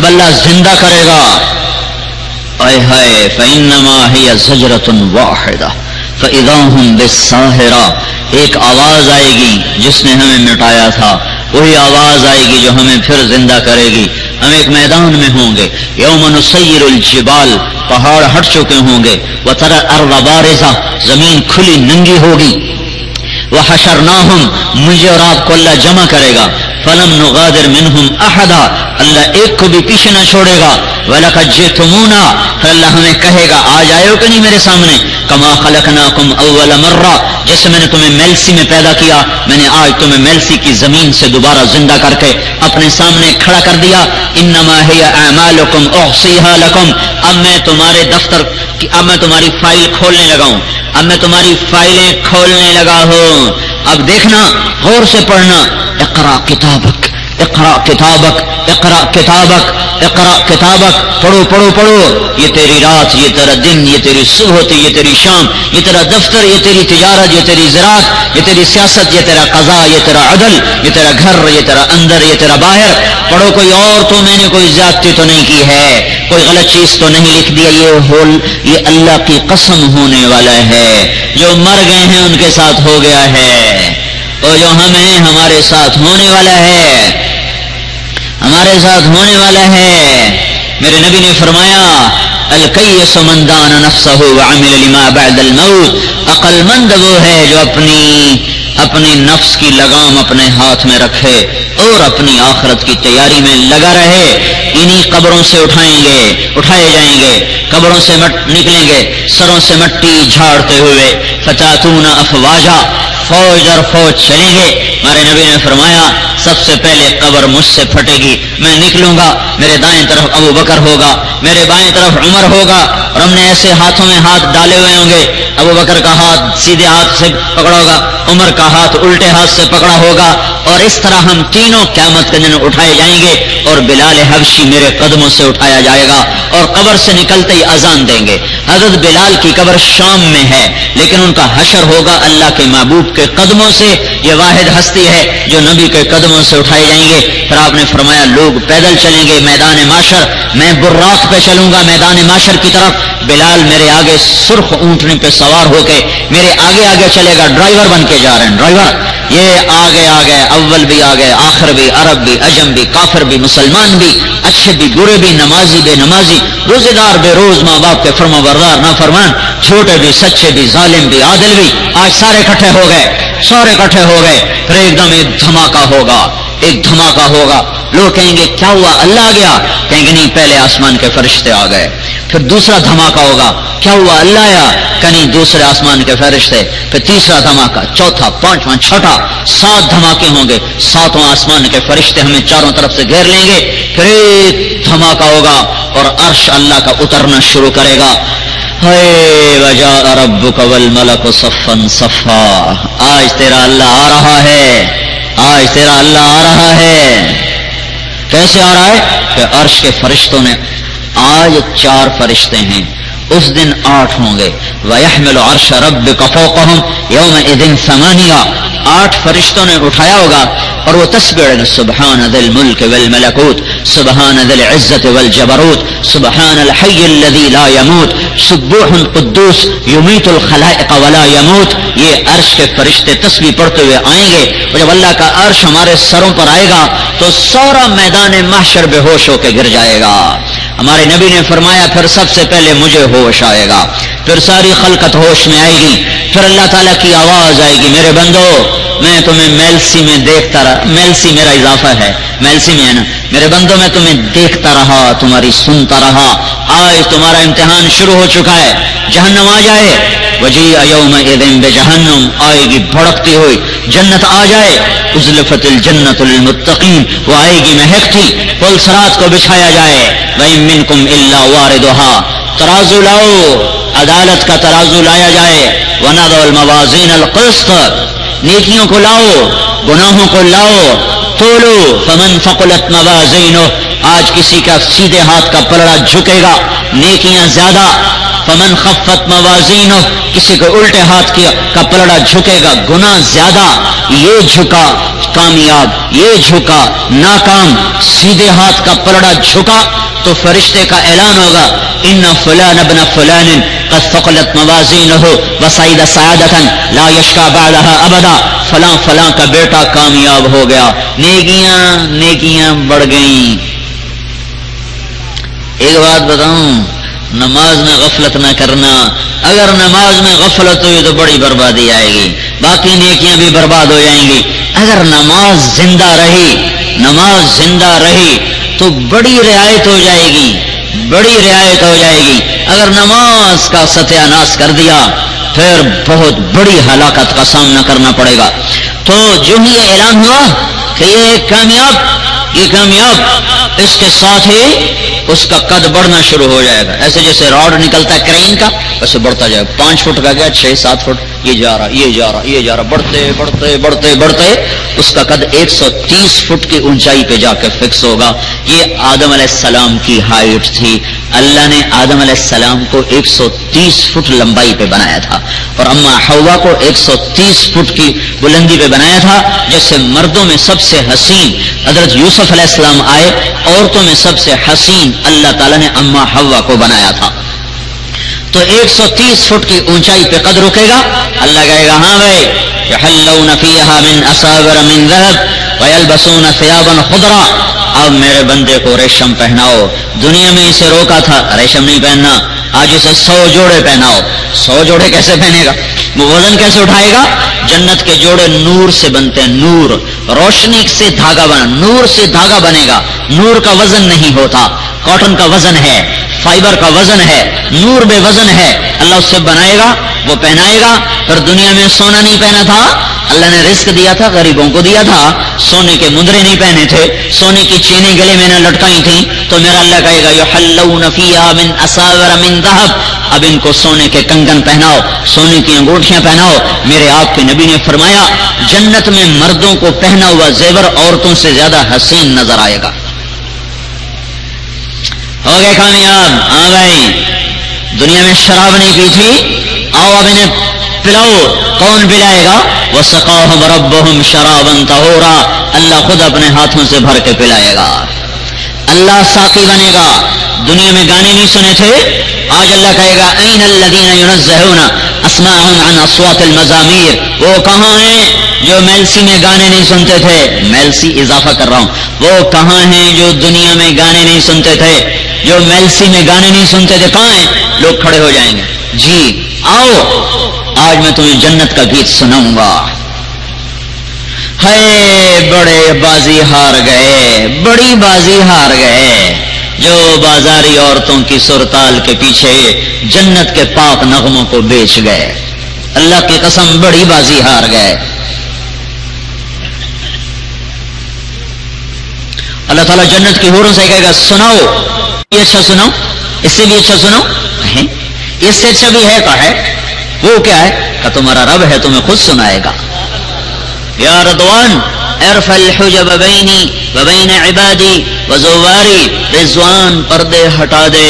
جب اللہ زندہ کرے گا اے ہائے فإنما هي زجرة واحدة فإذا هم بالساهرة، ایک آواز آئے گی جس نے ہمیں مٹایا تھا، وہی آواز آئے گی جو ہمیں پھر زندہ کرے گی. ہم ایک میدان میں ہوں گے، یوم نسیر الجبال، پہاڑ ہٹ چکے ہوں گے، وترى الارض بارزة، زمین کھلی ننگی ہوگی، وحشرناہم، مجھے اور آپ کو اللہ جمع کرے گا، فلم نغادر منہم احدا، اللہ ایک کو بھی پیچھے نہ چھوڑے گا، وَلَقَدْ جِئْتُمُونَا، پھر اللہ ہمیں کہے گا آج آئے ہو کہ نہیں میرے سامنے، کما خلقناکم اول مرہ، جیسے میں نے تمہیں میلسی میں پیدا کیا، میں نے آج تمہیں میلسی کی زمین سے دوبارہ زندہ کر کے اپنے سامنے کھڑا کر دیا. انما ہی اعمالکم احصیھا لکم، اب میں تمہارے دفتر کی، اب میں تمہاری فائل کھولنے لگا ہوں، اب میں تمہاری فائلیں کھولنے لگا ہوں. اب دیکھنا، غور سے پڑھنا، اقرا کتابک، اقرا کتابک، اقرا کتابک، اقرا کتابک، پڑھو پڑھو پڑھو. یہ تیری رات، یہ تیرا دن، یہ تیری صبح ہوتی، یہ تیری شام، یہ تیرا دفتر، یہ تیری تجارت، یہ تیری زراعت، یہ تیری سیاست، یہ تیرا قضاء، یہ تیرا عدل، یہ تیرا گھر، یہ تیرا اندر، یہ تیرا باہر. پڑھو، کوئی اور تو میں نے کوئی زیادتی تو نہیں کی ہے، کوئی غلط چیز تو نہیں لکھ دیا. یہ اللہ کی قسم ہونے والا ہے، جو مر گئے ہیں ان کے ساتھ ہو گیا ہے، اور جو ہم ہیں ہمارے ساتھ ہونے والا ہے، ہمارے ساتھ ہونے والا ہے. میرے نبی نے فرمایا الکیس من دان نفسہ وعمل لما بعد الموت، عقل مند وہ ہے جو اپنی نفس کی لگام اپنے ہاتھ میں رکھے اور اپنی آخرت کی تیاری میں لگا رہے. انہی قبروں سے اٹھائے جائیں گے، قبروں سے نکلیں گے سروں سے مٹی جھاڑتے ہوئے، فتاتون افواجا، فوج در فوج چلیں گے. ہمارے نبی نے فرمایا سب سے پہلے قبر مجھ سے پھٹے گی، میں نکلوں گا، میرے دائیں طرف ابو بکر ہوگا، میرے بائیں طرف عمر ہوگا، اور ہم نے ایسے ہاتھوں میں ہاتھ ڈالے ہوئے ہوں گے. ابو بکر کا ہاتھ سیدھے ہاتھ سے پکڑا ہوگا، عمر کا ہاتھ الٹے ہاتھ سے پکڑا ہوگا، اور اس طرح ہم تینوں قیامت کے دن اٹھائے جائیں گے. اور بلال حبشی میرے قدموں سے اٹھایا جائے گا، اور قبر سے نکلتے ہی اذان دیں گے. حضرت بلال کی قبر شام میں ہے، لیکن ان کا حشر ہوگا اللہ کے محبوب کے قدموں سے. یہ واحد ہستی ہے جو نبی کے قدموں سے اٹھائے جائیں گے. پھر آپ نے فرمایا لوگ پیدل چلیں گے میدان معاشر، میں براق پہ چلوں گا میدان معاشر کی طرف، بلال میرے آگے سرخ اونٹنی پہ سوار ہو کے میرے آگے آگے چلے گا، ڈرائیور بن کے جا رہے ہیں، ڈرائیور. یہ آگے آگے، اول بھی آگے، آخر بھی، عرب بھی، عجم بھی، کافر بھی، مسلمان بھی، اچھے بھی، برے بھی، نمازی بے نمازی، روزے دار بے روز، ماں باپ کے فرما بردار نافرمان، چھوٹے بھی، سچے بھی، ظالم بھی، عادل بھی. آج سارے اکٹھے ہو گئے، سارے اکٹھے ہو گئے. پھر ایک دم ایک دھماکہ ہوگا، ایک دھماکہ ہوگا. لوگ کہیں گے کیا ہوا، اللہ آ گیا؟ کہیں گے نہیں، پہلے آسمان کے فرشتے آ گئے. پھر دوسرا دھماکہ ہوگا، کیا ہوا، اللہ آیا؟ کہ نہیں، دوسرے آسمان کے فرشتے. پھر تیسرا دھماکہ، چوتھا، پانچواں، چھٹا، 7 دھماکے ہوں گے. 7واں آسمان کے فرشتے ہمیں چاروں طرف سے گھیر لیں گے. پھر ایک دھماکہ ہوگا اور عرش اللہ کا اترنا شروع کرے گا. ہے وجاء ربک والملک صفا صفا، آج تیرا اللہ آ رہا ہے، آج تیرا اللہ آ رہا ہے. کیسے آ رہا ہے؟ کہ عرش کے فرشتوں نے، آج 4 فرشتے ہیں، اس دن 8 ہوں گے. وَيَحْمِلُ عَرْشَ رَبِّكَ فَوْقَهُمْ يَوْمَئِذٍ ثَمَانِيَةٌ، 8 فرشتوں نے اٹھایا ہوگا اور وہ تسبیح سبحان ذی الملک والملکوت، سبحان ذی العزت والجبروت، سبحان الحی الذی لا یموت، سبوح قدوس یمیت الخلائق ولا یموت. یہ عرش کے فرشتے تسبیح پڑھتے ہوئے آئیں گے، اور جب اللہ کا عرش ہمارے سروں پر آئے گا تو سارا میدان محشر بے ہوش ہو کے گر جائے گا. ہمارے نبی نے فرمایا پھر سب سے پہلے مجھے ہوش آئے گا، پھر ساری خلقت ہوش میں آئے گی، پھر اللہ تعالیٰ کی آواز آئے گی، میرے بندو میں تمہیں میلسی میں دیکھتا رہا. میلسی میرا اضافہ ہے، میلسی میں ہے نا. میرے بندو میں تمہیں دیکھتا رہا، تمہاری سنتا رہا. آج تمہارا امتحان شروع ہو چکا ہے. جہنم آ جائے، وجیء یومئذ بجہنم، آئے گی بھڑکتی ہوئی. جنت آ جائے، ازلفت الجنت للمتقین، وہ آئے گی مہکتی. پل صراط کو بچھایا جائے، وَإِن مِّنكُمْ إِلَّا وَارِدُهَا، ترازو لاؤ، عدالت کا ترازو لایا جائے. وَنَضَعُ الْمَوَازِينَ الْقِسْطَ، نیکیوں کو لاؤ، گناہوں کو لاؤ. تولو فمن ثقلت موازینہ، آج کسی کا سیدھے ہاتھ کا پلڑا جھکے گا، نیکیاں زیادہ. فمن خفت موازینہ، کسی کو الٹے ہاتھ کا پلڑا جھکے گا، گناہ زیادہ. یہ جھکا کامیاب، یہ جھکا ناکام، سیدھے ہاتھ کا پلڑا جھکا تو فرشتے کا اعلان ہوگا ان فلان ابن فلان قد ثقلت موازینہ وصعد سعادۃ لا یشقی بعدها ابدا، فلاں فلاں کا بیٹا کامیاب ہو گیا، نیکیاں بڑھ گئیں۔ ایک بات بتاؤں، نماز میں غفلت نہ کرنا، اگر نماز میں غفلت ہوئی تو بڑی بربادی آئے گی، باقی نیکیاں بھی برباد ہو جائیں گی۔ اگر نماز زندہ رہی تو بڑی رعایت ہو جائے گی، اگر نماز کا ستیہ ناش کر دیا پھر بہت بڑی ہلاکت کا سامنا کرنا پڑے گا۔ تو جو ہی یہ اعلان ہوا کہ یہ کامیاب، اس کے ساتھ ہی اس کا قد بڑھنا شروع ہو جائے گا، ایسے جیسے راڈ نکلتا ہے کرین کا ویسے بڑھتا جائے گا، 5 فٹ کا گیا 6-7 فٹ، یہ جا رہا بڑھتے اس کا قد 130 فٹ کی اونچائی پہ جا کے فکس ہوگا۔ یہ آدم علیہ السلام کی ہائٹ تھی، اللہ نے آدم علیہ السلام کو 130 فٹ لمبائی پہ بنایا تھا اور اما حوا کو 130 فٹ کی بلندی پہ بنایا تھا، جیسے مردوں میں سب سے حسین حضرت یوسف علیہ السلام آئے، عورتوں میں سب سے حسین اللہ تعالیٰ نے اما حوا کو بنایا تھا۔ تو 130 فٹ کی اونچائی پہ قد رکے گا، اللہ کہے گا ہاں بھائی یحلون فیہا من اساور من ذہب ویلبسون ثیابا خضرا، اب میرے بندے کو ریشم پہناؤ۔ دنیا میں اسے روکا تھا ریشم نہیں پہننا، آج اسے 100 جوڑے پہناؤ۔ 100 جوڑے کیسے پہنے گا؟ وہ وزن کیسے اٹھائے گا؟ جنت کے جوڑے نور سے بنتے ہیں، نور، روشنی سے دھاگا بنا، نور سے دھاگا بنے گا۔ نور کا وزن نہیں ہوتا، کاٹن کا وزن ہے، فائبر کا وزن ہے، نور بے وزن ہے، اللہ اس سے بنائے گا، وہ پہنائے گا۔ پھر دنیا میں سونا نہیں پہنا تھا، اللہ نے رزق دیا تھا، غریبوں کو دیا تھا، سونے کے مندرے نہیں پہنے تھے، سونے کی چینیں گلے میں نہ لٹکائی تھیں، تو میرا اللہ کہے گا یحلون فیہا من اساور من ذہب، اب ان کو سونے کے کنگن پہناؤ، سونے کی انگوٹھیاں پہناؤ۔ میرے آپ کے نبی نے فرمایا جنت میں مردوں کو پہنا ہوا زیور عورتوں سے زیادہ حسین نظر آئے گا۔ ہو گئے کامیاب؟ ہاں بھائی، دنیا میں شراب نہیں پی تھی، آؤ اب انہیں پلاؤ۔ کون پلائے گا؟ وَسَقَاهُمْ رَبُّهُمْ شَرَابًا طَهُورًا، اللہ خود اپنے ہاتھوں سے بھر کے پلائے گا، اللہ ساقی بنے گا۔ دنیا میں گانے نہیں سنے تھے، آج اللہ کہے گا أَيْنَ الَّذِينَ يُنَزَّهُونَ أَسْمَاءَهُمْ عَنْ أَصْوَاتِ الْمَزَامِيرِ، وہ کہاں ہیں جو میلسی میں گانے نہیں سنتے تھے؟ میلسی اضافہ کر رہا ہوں، وہ کہاں ہیں جو دنیا میں گانے نہیں سنتے تھے، جو میلسی میں گانے نہیں سنتے تھے؟ کہاں ہیں؟ لوگ کھڑے ہو جائیں گے، جی آؤ آج میں تمہیں جنت کا گیت سناؤں گا۔ ہے بڑے بازی ہار گئے، بڑی بازی ہار گئے جو بازاری عورتوں کی سرتال کے پیچھے جنت کے پاک نغموں کو بیچ گئے، اللہ کی قسم بڑی بازی ہار گئے۔ اللہ تعالیٰ جنت کی حوروں سے کہے گا سناؤ، یہ اچھا سناؤ، اس سے بھی اچھا سناؤ، اس سے اچھا بھی ہے کا ہے، وہ کیا ہے کہ تمہارا رب ہے تمہیں خود سنائے گا۔ یا رضوان ارفع الحجب بینی وبین عبادی وزواری، رضوان پردے ہٹا دے،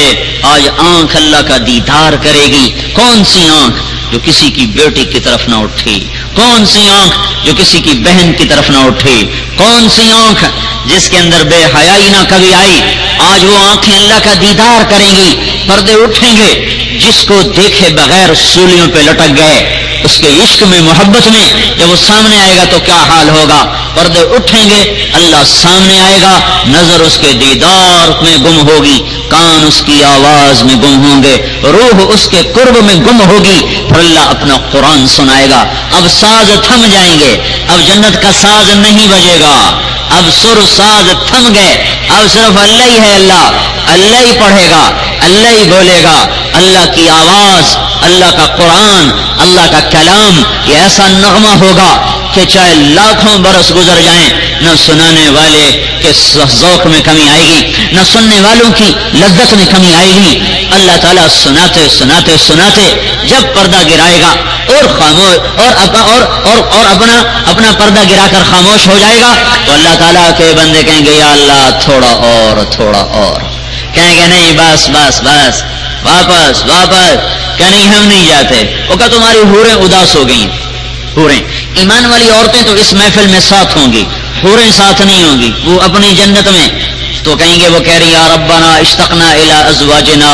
آج آنکھ اللہ کا دیدار کرے گی۔ کون سی آنکھ؟ جو کسی کی بیٹی کی طرف نہ اٹھی، کون سی آنکھ جو کسی کی بہن کی طرف نہ اٹھی، کون سی آنکھ جس کے اندر بے حیائی نہ کبھی آئی، آج وہ آنکھیں اللہ کا دیدار کریں گی، پردے اٹھیں گے۔ جس کو دیکھے بغیر سولیوں پہ لٹک گئے، اس کے عشق میں محبت میں جب وہ سامنے آئے گا تو کیا حال ہوگا؟ پردے اٹھیں گے، اللہ سامنے آئے گا، نظر اس کے دیدار میں گم ہوگی، کان اس کی آواز میں گم ہوں گے، روح اس کے قرب میں گم ہوگی، پھر اللہ اپنا قرآن سنائے گا۔ اب ساز تھم جائیں گے، اب جنت کا ساز نہیں بجے گا، اب سر ساز تھم گئے، اب صرف اللہ ہی ہے، اللہ ہی پڑھے گا، اللہ ہی بولے گا، اللہ کی آواز، اللہ کا قرآن، اللہ کا کلام، یہ ایسا نغمہ ہوگا کہ چاہے لاکھوں برس گزر جائیں نہ سنانے والے کے ذوق میں کمی آئے گی، نہ سننے والوں کی لذت میں کمی آئے گی۔ اللہ تعالیٰ سناتے سناتے سناتے جب پردہ گرائے گا اور خاموش اور اپنا پردہ گرا کر خاموش ہو جائے گا تو اللہ تعالیٰ کے بندے کہیں گے یا اللہ تھوڑا اور، کہیں گے نہیں بس بس بس، واپس کہ نہیں ہم نہیں جاتے، وہ کہ تمہاری حوریں اداس ہو گئیں، حوریں ایمان والی عورتیں تو اس محفل میں ساتھ ہوں گی، حوریں ساتھ نہیں ہوں گی، وہ اپنی جنت میں تو کہیں گے، وہ کہہ رہی یا ربنا اشتقنا الی ازواجنا،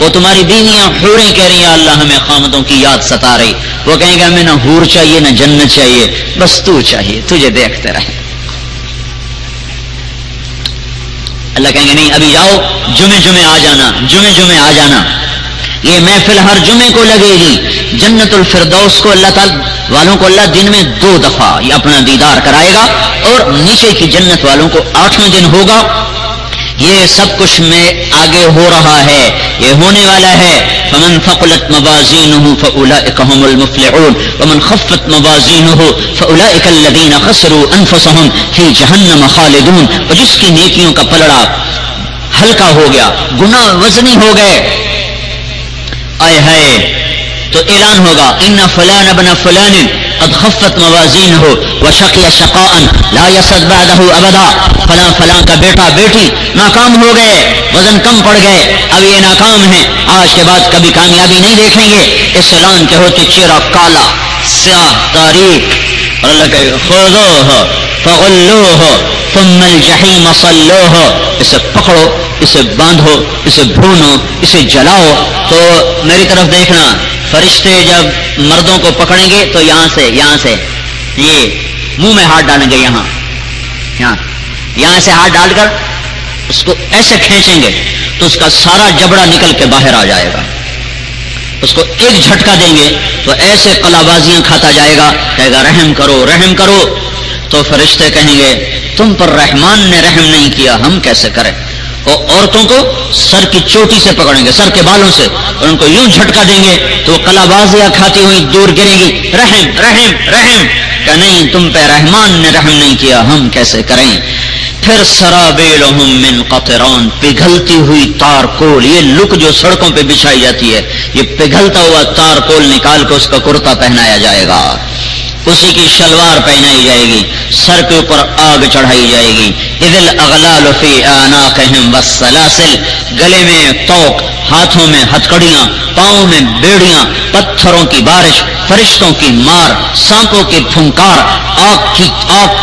وہ تمہاری بیویاں حوریں کہہ رہی ہیں اللہ ہمیں خامدوں کی یاد ستا رہی، وہ کہیں گے ہمیں نہ حور چاہیے نہ جنت چاہیے، بس تو چاہیے، تجھے دیکھتے رہیں۔ اللہ کہیں گے نہیں، ابھی جاؤ، جمعے آ جانا، جمعے آ جانا، یہ محفل ہر جمعے کو لگے گی۔ جنت الفردوس کو اللہ تعالی والوں کو اللہ دن میں 2 دفعہ یہ اپنا دیدار کرائے گا، اور نیچے کی جنت والوں کو 8ویں دن ہوگا۔ یہ سب کچھ میں آگے ہو رہا ہے، یہ ہونے والا ہے۔ فمن ثقلت موازینہ فاولئک هم المفلحون ومن خفت موازینہ فاولئک الذین خسروا انفسهم فی جہنم خالدون۔ اور جس کی نیکیوں کا پلڑا ہلکا ہو گیا، گناہ وزنی ہو گئے، آئے ہائے، تو اعلان ہوگا ان فلان ابن فلان قد خفت موازینہ وشقی شقاء لا یسعد بعدہ ابدا، فلاں فلاں کا بیٹا بیٹی ناکام ہو گئے، وزن کم پڑ گئے، اب یہ ناکام ہیں، آج کے بعد کبھی کامیابی نہیں دیکھیں گے۔ اس اعلان کے ہوتے چہرہ کالا سیاہ تاریک، اور اللہ کہے خذوہ فغلوہ ثم الجحیم صلوہ، اسے پکڑو، اسے باندھو، اسے بھونو، اسے جلاؤ۔ تو میری طرف دیکھنا، فرشتے جب مردوں کو پکڑیں گے تو یہاں سے یہ منہ میں ہاتھ ڈالیں گے، یہاں سے ہاتھ ڈال کر اس کو ایسے کھینچیں گے تو اس کا سارا جبڑا نکل کے باہر آ جائے گا۔ اس کو ایک جھٹکا دیں گے تو ایسے قلابازیاں کھاتا جائے گا، کہے گا رحم کرو رحم کرو۔ تو فرشتے کہیں گے تم پر رحمان نے رحم نہیں کیا، ہم کیسے کریں؟ اور عورتوں کو سر کی چوٹی سے پکڑیں گے، سر کے بالوں سے، اور ان کو یوں جھٹکا دیں گے تو وہ قلابازیاں کھاتی ہوئی دور گریں گی، رحم رحم رحم، کہ نہیں تم پہ رحمان نے رحم نہیں کیا، ہم کیسے کریں؟ پھر سرابیلہم من قطران، پگھلتی ہوئی تار کول، یہ لک جو سڑکوں پہ بچھائی جاتی ہے، یہ پگھلتا ہوا تار کول نکال کے اس کا کرتا پہنایا جائے گا، اسی کی شلوار پہنائی جائے گی، سر کے اوپر آگ چڑھائی جائے گی۔ اذ الاغلال فی اعناقہم والسلاسل، گلے میں توق، ہاتھوں میں ہتھکڑیاں، پاؤں میں بیڑیاں، پتھروں کی بارش، فرشتوں کی مار، سانپوں کی پھنکار، آگ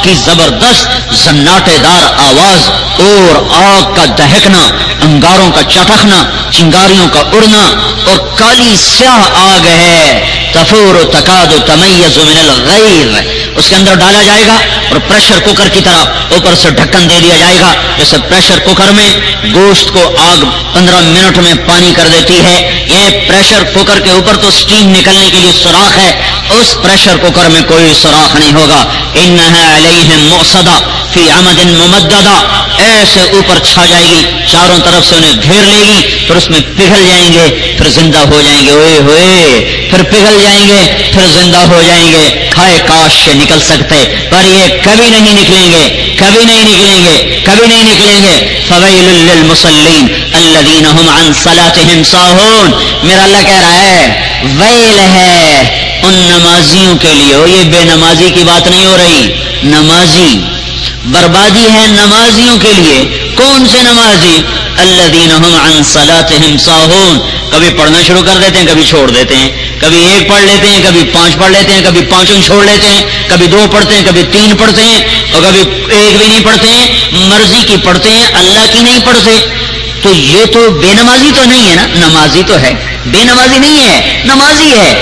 کی زبردست زناٹے دار آواز، اور آگ کا دہکنا، انگاروں کا چٹکنا، چنگاریوں کا اڑنا، اور کالی سیاہ آگ ہے، تفور تکاد تمیز من الغیظ، اس کے اندر ڈالا جائے گا اور پریشر کوکر کی طرح اوپر سے ڈھکن دے دیا جائے گا، جیسے پریشر کوکر میں گوشت کو آگ 15 منٹ میں پانی کر دیتی ہے، یہ پریشر کوکر کے اوپر تو سٹیم نکلنے کے لیے سوراخ ہے، اس پریشر کوکر میں کوئی سوراخ نہیں ہوگا۔ انہا علیہم مؤصدہ فی عمد ممددہ، ایسے اوپر چھا جائے گی، چاروں طرف سے انہیں گھیر لے گی، پھر اس میں پگھل جائیں گے، پھر زندہ ہو جائیں گے، اوئے ہوئے، پھر پگھل جائیں گے، پھر زندہ ہو جائیں گے۔ کھائے کاش سے نکل سکتے، پر یہ کبھی نہیں نکلیں گے، کبھی نہیں نکلیں گے، کبھی نہیں نکلیں گے۔ فویل للمصلین الذین هم عن صلاتهم ساہون، میرا اللہ کہہ رہا ہے ویل ہے ان نمازیوں کے لیے، یہ بے نمازی کی بات نہیں ہو رہی، نمازی، بربادی ہے نمازیوں کے لیے۔ کون سے نمازی؟ الذین هم عن صلاتهم ساہون، کبھی پڑھنا شروع کر دیتے ہیں، کبھی چھوڑ دیتے ہیں، کبھی 1 پڑھ لیتے ہیں، کبھی 5 پڑھ لیتے ہیں، کبھی 5 چھوڑ لیتے ہیں، کبھی 2 پڑھتے ہیں، کبھی 3 پڑھتے ہیں، اور کبھی 1 بھی نہیں پڑھتے ہیں، مرضی کی پڑھتے ہیں، اللہ کی نہیں پڑھتے۔ تو یہ تو بے نمازی تو نہیں ہے نا، نمازی تو ہے، بے نمازی نہیں ہے، نمازی ہے۔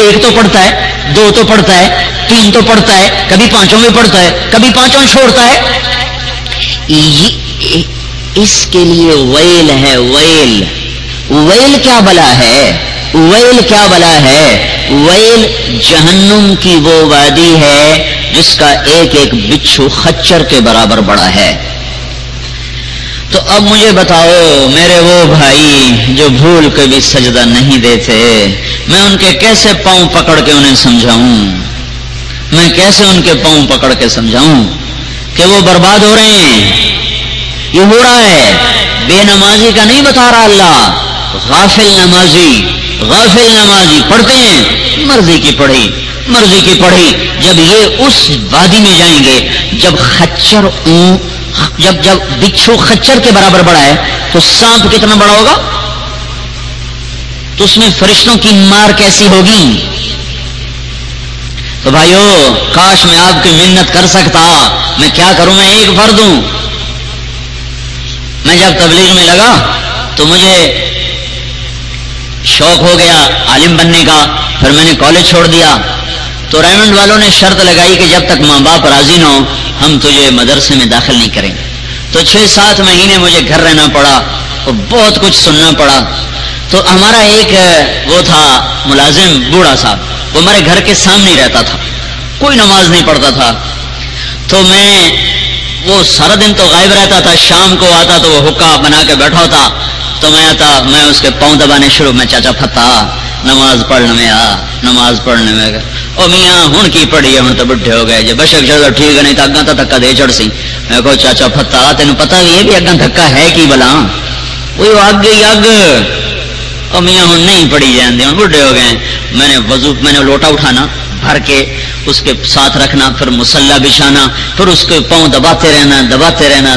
1 تو پڑھتا ہے، 2 تو پڑھتا ہے، 3 تو پڑھتا ہے، کبھی 5 میں پڑھتا ہے، کبھی 5 چھوڑتا ہے۔ اس کے لیے ویل ہے، ویل، ویل کیا بلا ہے، ویل کیا بلا ہے؟ ویل جہنم کی وہ وادی ہے جس کا ایک ایک بچھو خچر کے برابر بڑا ہے۔ تو اب مجھے بتاؤ میرے وہ بھائی جو بھول کے بھی سجدہ نہیں دیتے، میں ان کے کیسے پاؤں پکڑ کے انہیں سمجھاؤں، میں کیسے ان کے پاؤں پکڑ کے سمجھاؤں کہ وہ برباد ہو رہے ہیں؟ یہ ہو رہا ہے، بے نمازی کا نہیں بتا رہا اللہ، غافل نمازی، غافل نمازی پڑھتے ہیں، مرضی کی پڑھی، مرضی کی پڑھی۔ جب یہ اس وادی میں جائیں گے، جب خچر جب بچھو خچر کے برابر بڑا ہے تو سانپ کتنا بڑا ہوگا؟ تو اس میں فرشتوں کی مار کیسی ہوگی؟ تو بھائیو کاش میں آپ کی منت کر سکتا، میں کیا کروں، میں ایک فرد ہوں۔ میں جب تبلیغ میں لگا تو مجھے شوق ہو گیا عالم بننے کا، پھر میں نے کالج چھوڑ دیا۔ تو ریمنڈ والوں نے شرط لگائی کہ جب تک ماں باپ راضی نہ ہو ہم تجھے مدرسے میں داخل نہیں کریں گے۔ تو 6-7 مہینے مجھے گھر رہنا پڑا اور بہت کچھ سننا پڑا۔ تو ہمارا ایک وہ تھا ملازم بوڑھا صاحب، وہ ہمارے گھر کے سامنے ہی رہتا تھا، کوئی نماز نہیں پڑھتا تھا۔ تو وہ سارا دن تو غائب رہتا تھا، شام کو آتا تو وہ حکا بنا کے بیٹھا ہوتا، تو میں اس کے پاؤں دبانے شروع، میں چاچا پھتا نماز پڑھنے میں آ، نماز پڑھنے میں او میاں ہوں کی پڑھی ہے، ہوں تو بڈھے ہو گئے جی، بشک چلو ٹھیک ہے، نہیں تو اگاں تو دھکا دے چڑھ سی۔ میں کہو چاچا پھتا تینوں پتا بھی ہے بھی اگاں دھکا ہے کی بلا، وہ اگ ہی اگ، او میاں ہوں نہیں پڑھی جاندے، ہوں بڈھے ہو گئے۔ میں نے لوٹا اٹھانا بھر کے اس کے ساتھ رکھنا، پھر مسلح بچھانا، پھر اس کے پاؤں دباتے رہنا۔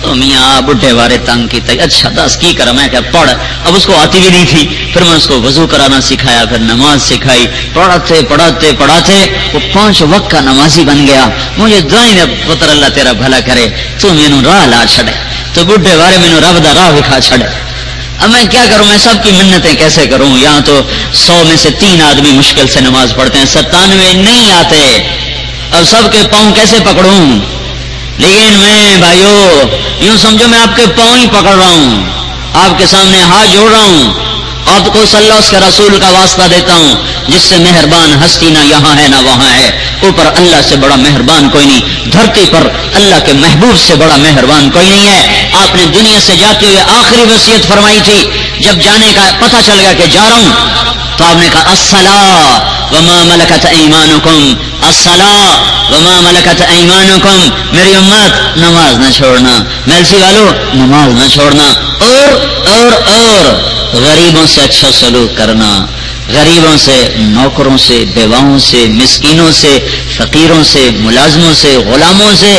تو میاں بڈھے بارے تنگ کی، اچھا دس کی کرا، میں کہ پڑھ، اب اس کو آتی بھی نہیں تھی، پھر میں اس کو وضو کرانا سکھایا، پھر نماز سکھائی، پڑھاتے وہ 5 وقت کا نمازی بن گیا۔ مجھے دعائیں میں پتر اللہ تیرا بھلا کرے، تو مینوں راہ لا چھڑے، تو بڈھے بارے مینوں رب دا راہ دکھا چھڑے۔ اب میں کیا کروں، میں سب کی منتیں کیسے کروں؟ یہاں تو 100 میں سے 3 آدمی مشکل سے نماز پڑھتے ہیں، 97 نہیں آتے، اب سب کے پاؤں کیسے پکڑوں؟ لیکن میں بھائیو یوں سمجھو میں آپ کے پاؤں ہی پکڑ رہا ہوں، آپ کے سامنے ہاتھ جوڑ رہا ہوں، آپ کو صلی اللہ اس کے رسول کا واسطہ دیتا ہوں جس سے مہربان ہستی نہ یہاں ہے نہ وہاں ہے۔ اوپر اللہ سے بڑا مہربان کوئی نہیں، دھرتی پر اللہ کے محبوب سے بڑا مہربان کوئی نہیں ہے۔ آپ نے دنیا سے جاتے ہوئے آخری وصیت فرمائی تھی، جب جانے کا پتہ چل گیا کہ جا رہا ہوں تو آپ نے کہا الصلاۃ وما ملکت ایمانکم، الصلاۃ وما ملکت ایمانکم، میری امت نماز نہ چھوڑنا، میلسی والو نماز نہ چھوڑنا، اور غریبوں سے اچھا سلوک کرنا، غریبوں سے، نوکروں سے، بیواؤں سے، مسکینوں سے، فقیروں سے، ملازموں سے، غلاموں سے۔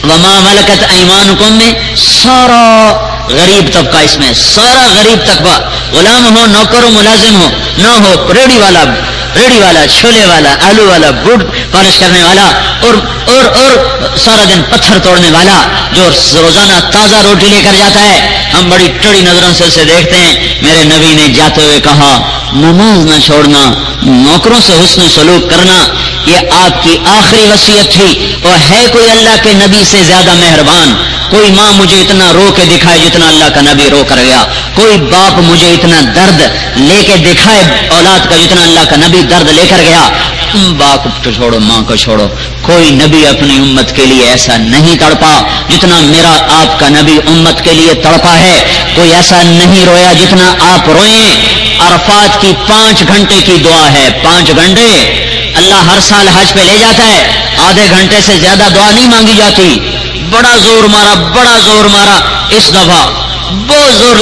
وما ملکت ایمانکم میں سارا غریب طبقہ، اس میں سارا غریب طبقہ، غلام ہو، نوکر ہو، ملازم ہو، نہ ہو، ریڑھی والا، چھولے والا، آلو والا، بوٹ پالش کرنے والا، اور سارا دن پتھر توڑنے والا جو روزانہ تازہ روٹی لے کر جاتا ہے، ہم بڑی ٹڑی نظروں سے اسے دیکھتے ہیں۔ میرے نبی نے جاتے ہوئے کہا نماز نہ چھوڑنا، نوکروں سے حسن سلوک کرنا، یہ آپ کی آخری وصیت تھی۔ اور ہے کوئی اللہ کے نبی سے زیادہ مہربان؟ کوئی ماں مجھے اتنا رو کے دکھائے جتنا اللہ کا نبی رو کر گیا، کوئی باپ مجھے اتنا درد لے کے دکھائے اولاد کا جتنا اللہ کا نبی درد لے کر گیا۔ باپ کو چھوڑو، ماں کو چھوڑو، کوئی نبی اپنی امت کے لیے ایسا نہیں تڑپا جتنا میرا آپ کا نبی امت کے لیے تڑپا ہے۔ کوئی ایسا نہیں رویا جتنا آپ روئیں۔ عرفات کی 5 گھنٹے کی دعا ہے، 5 گھنٹے اللہ ہر سال حج پہ لے جاتا ہے، آدھے گھنٹے سے زیادہ دعا نہیں مانگی جاتی۔ بڑا زور مارا اس دفعہ، بہت زور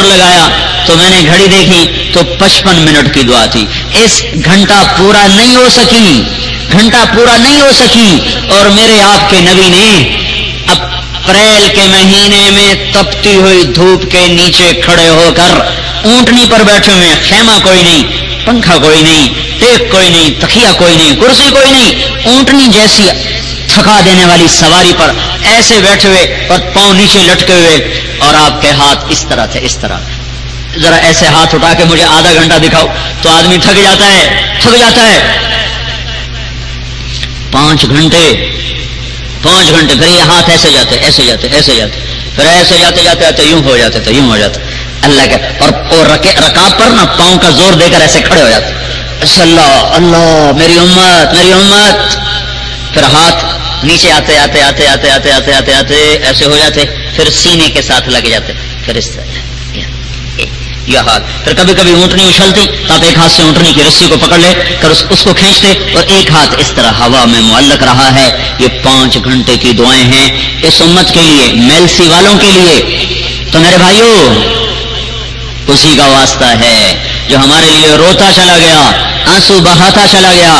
لگایا تو میں نے گھڑی دیکھی تو 55 منٹ کی دعا تھی۔ اس گھنٹہ پورا نہیں ہو سکی، اور میرے آپ کے نبی نے اپریل کے مہینے میں تپتی ہوئی دھوپ کے نیچے کھڑے ہو کر اونٹنی پر بیٹھے ہوئے، خیمہ کوئی نہیں، پنکھا کوئی نہیں، ٹیک کوئی نہیں، تکیا کوئی نہیں، کرسی کوئی نہیں، اونٹنی جیسی تھکا دینے والی سواری پر ایسے بیٹھے ہوئے اور پاؤں نیچے لٹکے ہوئے، اور آپ کے ہاتھ اس طرح تھے، اس طرح۔ ذرا ایسے ہاتھ اٹھا کے مجھے آدھا گھنٹہ دکھاؤ تو آدمی تھک جاتا ہے۔ 5 گھنٹے پھر یہ ہاتھ ایسے جاتے، پھر ایسے جاتے یوں ہو جاتے اللہ کے، اور رکاب پر نا پاؤں کا زور دے کر ایسے کھڑے ہو جاتے، اللہ میری امت، پھر ہاتھ نیچے آتے ایسے ہو جاتے، پھر سینے کے ساتھ لگ جاتے، پھر اس طرح یہ ہاتھ، پھر کبھی کبھی اونٹنی اچھلتی تو آپ ایک ہاتھ سے اونٹنی کی رسی کو پکڑ لے کر اس کو کھینچتے، اور ایک ہاتھ اس طرح ہوا میں معلق رہا ہے۔ یہ 5 گھنٹے کی دعائیں ہیں اس امت کے لیے، میلسی والوں کے لیے۔ تو میرے بھائیو اسی کا واسطہ ہے جو ہمارے لیے روتا چلا گیا، آنسو بہاتا چلا گیا۔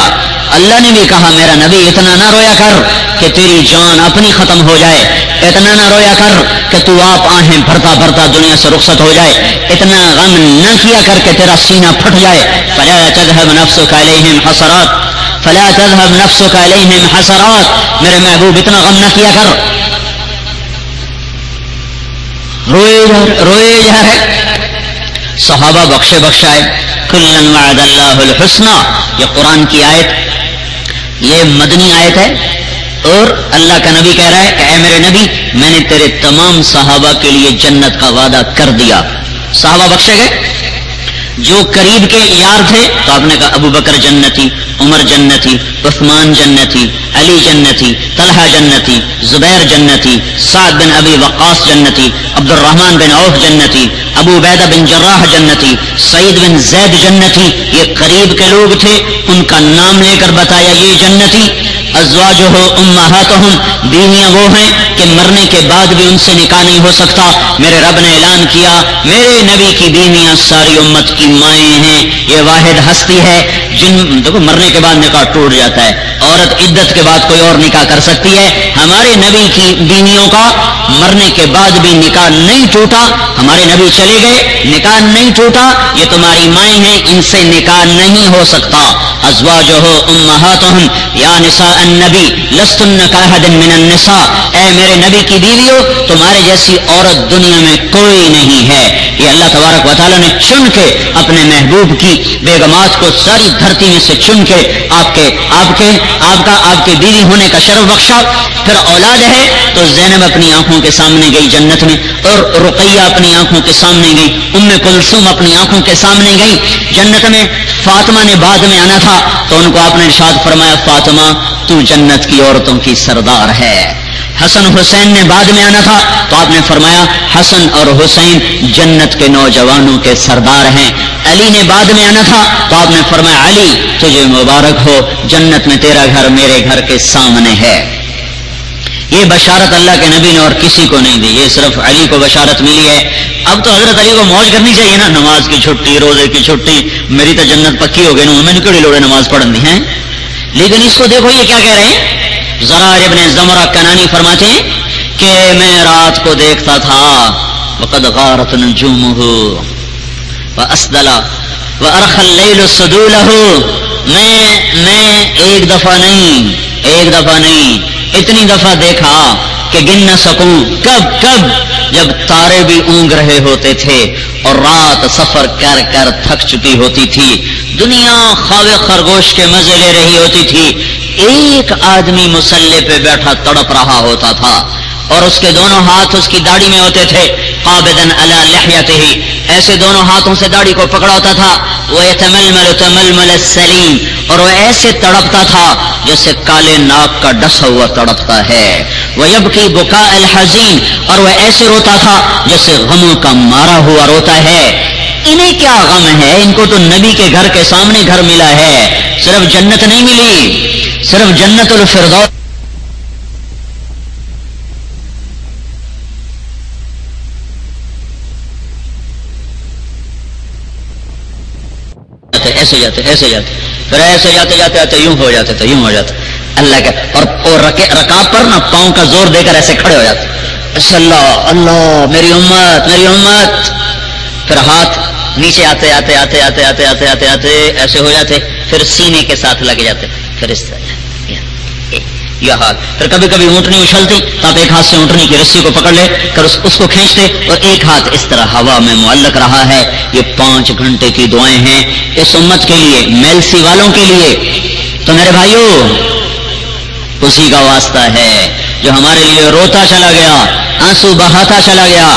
اللہ نے بھی کہا میرا نبی اتنا نہ رویا کر، کہ تیری جان اپنی ختم ہو جائے، اتنا نہ رویا کر کہ تو آپ آہیں بھرتا بھرتا دنیا سے رخصت ہو جائے، اتنا غم نہ کیا کر کہ تیرا سینہ پھٹ جائے. فلا تذهب نفسك عليهم حسرات، فلا تذهب نفسك عليهم حسرات. میرے محبوب اتنا غم نہ کیا کر، روئے جا رہے. صحابہ بخشے بخشائے. کلن وعد اللہ الحسنى، یہ قرآن کی آیت، یہ مدنی آیت ہے، اور اللہ کا نبی کہہ رہا ہے کہ اے میرے نبی، میں نے تیرے تمام صحابہ کے لیے جنت کا وعدہ کر دیا. صحابہ بخشے گئے. جو قریب کے یار تھے تو آپ نے کہا ابو بکر جنتی، عمر جنتی، عثمان جنتی، علی جنتی، طلحہ جنتی، زبیر جنتی، سعد بن ابی وقاص جنتی، عبد الرحمن بن عوف جنتی، ابو عبیدہ بن جراح جنتی، سعید بن زید جنتی. یہ قریب کے لوگ تھے، ان کا نام لے کر بتایا یہ جنتی. ازواجہ امہاتہم، بیویاں وہ ہیں کہ مرنے کے بعد بھی ان سے نکاح نہیں ہو سکتا. میرے رب نے اعلان کیا میرے نبی کی بیویاں ساری امت کی مائیں ہیں. یہ واحد ہستی ہے جن دیکھو مرنے کے بعد نکاح ٹوٹ جاتا ہے، عورت عدت کے بعد کوئی اور نکاح کر سکتی ہے. ہمارے نبی کی بیویوں کا مرنے کے بعد بھی نکاح نہیں ٹوٹا. ہمارے نبی چلے گئے، نکاح نہیں ٹوٹا. یہ تمہاری مائیں ہیں، ان سے نکاح نہیں ہو سکتا. ازواجہ امہاتہم یا نساء النبی لستن کاحد من النساء، اے میرے نبی کی بیویوں تمہارے جیسی عورت دنیا میں کوئی نہیں ہے. یہ اللہ تبارک و تعالیٰ نے چن کے اپنے محبوب کی بیگمات کو ساری دھرتی میں سے چن کے آپ کے بیوی ہونے کا شرف بخشا. پھر اولاد ہے تو زینب اپنی آنکھوں کے سامنے گئی جنت میں، اور رقیہ اپنی آنکھوں کے سامنے گئی، ام کلثوم اپنی آنکھوں کے سامنے گئی جنت میں. فاطمہ نے بعد میں آنا تھا تو ان کو آپ نے ارشاد فرمایا فاطمہ تو جنت کی عورتوں کی سردار ہے. حسن حسین نے بعد میں آنا تھا تو آپ نے فرمایا حسن اور حسین جنت کے نوجوانوں کے سردار ہیں. علی نے بعد میں آنا تھا تو آپ نے فرمایا علی تجھے مبارک ہو، جنت میں تیرا گھر میرے گھر کے سامنے ہے. یہ بشارت اللہ کے نبی نے اور کسی کو نہیں دی، یہ صرف علی کو بشارت ملی ہے. اب تو حضرت علی کو موج کرنی چاہیے نا، نماز کی چھٹی، روزے کی چھٹی، میری تو جنت پکی ہو گئی نا، میں نے کیڑی لوڑے نماز پڑھن دی ہیں. لیکن اس کو دیکھو یہ کیا کہہ رہے ہیں. زرار ابن زمرہ کنانی فرماتے ہیں کہ میں رات کو دیکھتا تھا وقد غارت نجومہ واسدل وارخى الليل سدوله، میں ایک دفعہ نہیں اتنی دفعہ دیکھا کہ گن نہ سکوں. کب جب تارے بھی اونگ رہے ہوتے تھے اور رات سفر کر کر تھک چکی ہوتی تھی، دنیا خواہ خرگوش کے مزے لے رہی ہوتی تھی، ایک آدمی مسلح پہ بیٹھا تڑپ رہا ہوتا تھا اور اس کے دونوں ہاتھ اس کی داڑھی میں ہوتے تھے. قابضاً علی لحیتہ، ایسے دونوں ہاتھوں سے داڑھی کو پکڑا ہوتا تھا. ویتململ تململ السلیم، اور وہ ایسے تڑپتا تھا جیسے کالے ناک کا ڈسا ہوا تڑپتا ہے. ویبکی بکاء الحزین، اور وہ ایسے روتا تھا جیسے غموں کا مارا ہوا روتا ہے. انہیں کیا غم ہے، ان کو تو نبی کے گھر کے سامنے گھر ملا ہے. صرف جنت نہیں ملی، صرف جنت الفردوس ایسے جاتے پھر ایسے جاتے یوں ہو جاتے اللہ کا. اور رکاب پر نا پاؤں کا زور دے کر ایسے کھڑے ہو جاتے. اللہ میری امت. پھر ہاتھ نیچے آتے ایسے ہو جاتے، پھر سینے کے ساتھ لگ جاتے، پھر اس طرح یہ ہاتھ. پھر کبھی کبھی اونٹنی اچھلتی تو آپ ایک ہاتھ سے اونٹنی کی رسی کو پکڑ لے کر اس کو کھینچتے اور ایک ہاتھ اس طرح ہوا میں معلق رہا ہے. یہ 5 گھنٹے کی دعائیں ہیں اس امت کے لیے، میلسی والوں کے لیے. تو میرے بھائیو اسی کا واسطہ ہے جو ہمارے لیے روتا چلا گیا، آنسو بہاتا چلا گیا.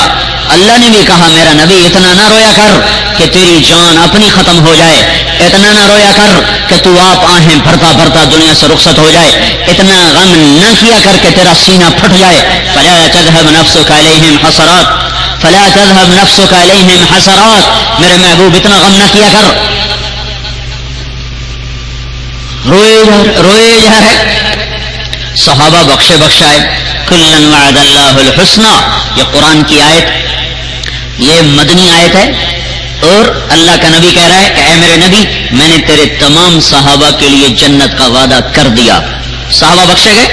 اللہ نے بھی کہا میرا نبی اتنا نہ رویا کر کہ تیری جان اپنی ختم ہو جائے، اتنا نہ رویا کر کہ تو آپ آہیں بھرتا بھرتا دنیا سے رخصت ہو جائے، اتنا غم نہ کیا کر کہ تیرا سینہ پھٹ جائے. فلا تذهب نفسك عليهم حسرات، میرے محبوب اتنا غم نہ کیا کر، روئے جا رہے. صحابہ بخشے بخشائے. کلن وعد اللہ الحسنى، یہ قرآن کی آیت، یہ مدنی آیت ہے، اور اللہ کا نبی کہہ رہا ہے کہ اے میرے نبی میں نے تیرے تمام صحابہ کے لیے جنت کا وعدہ کر دیا. صحابہ بخشے گئے.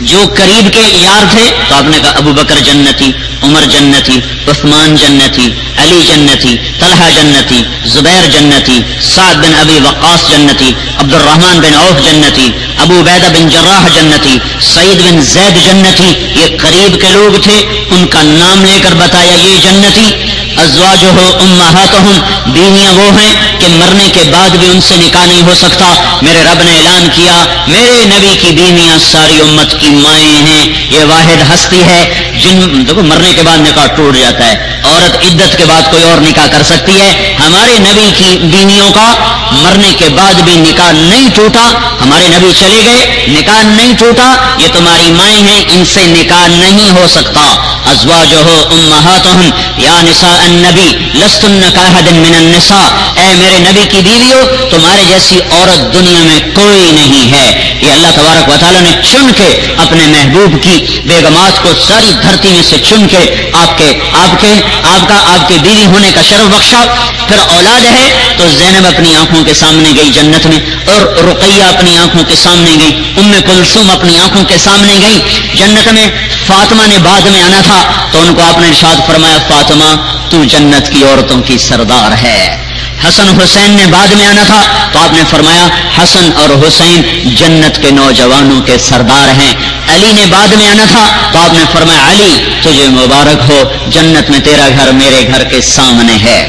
جو قریب کے یار تھے تو آپ نے کہا ابو بکر جنتی، عمر جنتی، عثمان جنتی، علی جنتی، طلحہ جنتی، زبیر جنتی، سعد بن ابی وقاص جنتی، عبد الرحمن بن عوف جنتی، ابو عبیدہ بن جراح جنتی، سعید بن زید جنتی. یہ قریب کے لوگ تھے، ان کا نام لے کر بتایا یہ جنتی. ازواجہ امہاتہم، بیویاں وہ ہیں کہ مرنے کے بعد بھی ان سے نکاح نہیں ہو سکتا. میرے رب نے اعلان کیا میرے نبی کی بیویاں ساری امت کی مائیں ہیں. یہ واحد ہستی ہے جن دیکھو مرنے کے بعد نکاح ٹوٹ جاتا ہے، عورت عدت کے بعد کوئی اور نکاح کر سکتی ہے. ہمارے نبی کی بیویوں کا مرنے کے بعد بھی نکاح نہیں ٹوٹا. ہمارے نبی چلے گئے، نکاح نہیں ٹوٹا. یہ تمہاری مائیں ہیں، ان سے نکاح نہیں ہو سکتا. ازواجہ امہاتہم یا نساء النبی لستن کاحد من النساء، اے میرے نبی کی بیویوں تمہارے جیسی عورت دنیا میں کوئی نہیں ہے. یہ اللہ تبارک و تعالیٰ نے چن کے اپنے محبوب کی بیگمات کو ساری دھرتی میں سے چن کے آپ کے بیوی ہونے کا شرف بخشا. پھر اولاد ہے تو زینب اپنی آنکھوں کے سامنے گئی جنت میں، اور رقیہ اپنی آنکھوں کے سامنے گئی، ام کلثوم اپنی آنکھوں کے سامنے گئی جنت میں. فاطمہ نے بعد میں آنا تھا تو ان کو آپ نے ارشاد فرمایا فاطمہ تو جنت کی عورتوں کی سردار ہے. حسن حسین نے بعد میں آنا تھا تو آپ نے فرمایا حسن اور حسین جنت کے نوجوانوں کے سردار ہیں. علی نے بعد میں آنا تھا تو آپ نے فرمایا علی تجھے مبارک ہو، جنت میں تیرا گھر میرے گھر کے سامنے ہے.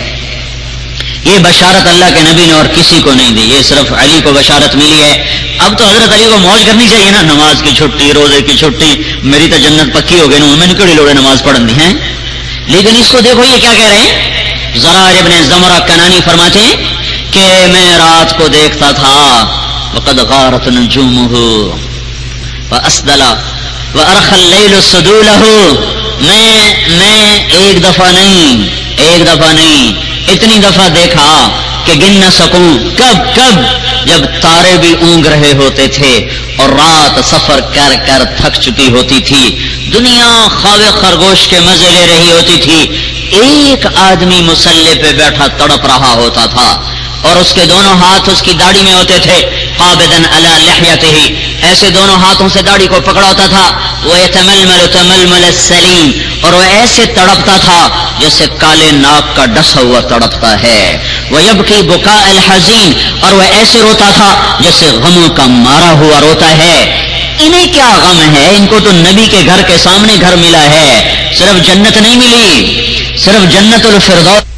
یہ بشارت اللہ کے نبی نے اور کسی کو نہیں دی، یہ صرف علی کو بشارت ملی ہے. اب تو حضرت علی کو موج کرنی چاہیے نا، نماز کی چھٹی، روزے کی چھٹی، میری تو جنت پکی ہو گئی نا، میں نے کیڑی لوڑے نماز پڑھن دی ہیں. لیکن اس کو دیکھو یہ کیا کہہ رہے ہیں. زرار ابن زمرہ کنانی فرماتے ہیں کہ میں رات کو دیکھتا تھا وقد غارت نجومہ واسدل وارخى الليل سدوله، میں ایک دفعہ نہیں اتنی دفعہ دیکھا کہ گن نہ سکوں. کب جب تارے بھی اونگ رہے ہوتے تھے اور رات سفر کر کر تھک چکی ہوتی تھی، دنیا خواہ خرگوش کے مزے لے رہی ہوتی تھی، ایک آدمی مسلح پہ بیٹھا تڑپ رہا ہوتا تھا اور اس کے دونوں ہاتھ اس کی داڑھی میں ہوتے تھے. قابضاً علی لحیتہ، ایسے دونوں ہاتھوں سے داڑھی کو پکڑا ہوتا تھا. وہ یتململ تململ السلیم، اور وہ ایسے تڑپتا تھا جیسے کالے ناک کا ڈسا ہوا تڑپتا ہے. ویبکی بکاء الحزین، اور وہ ایسے روتا تھا جیسے غموں کا مارا ہوا روتا ہے. انہیں کیا غم ہے، ان کو تو نبی کے گھر کے سامنے گھر ملا ہے. صرف جنت نہیں ملی، صرف جنت الفردوس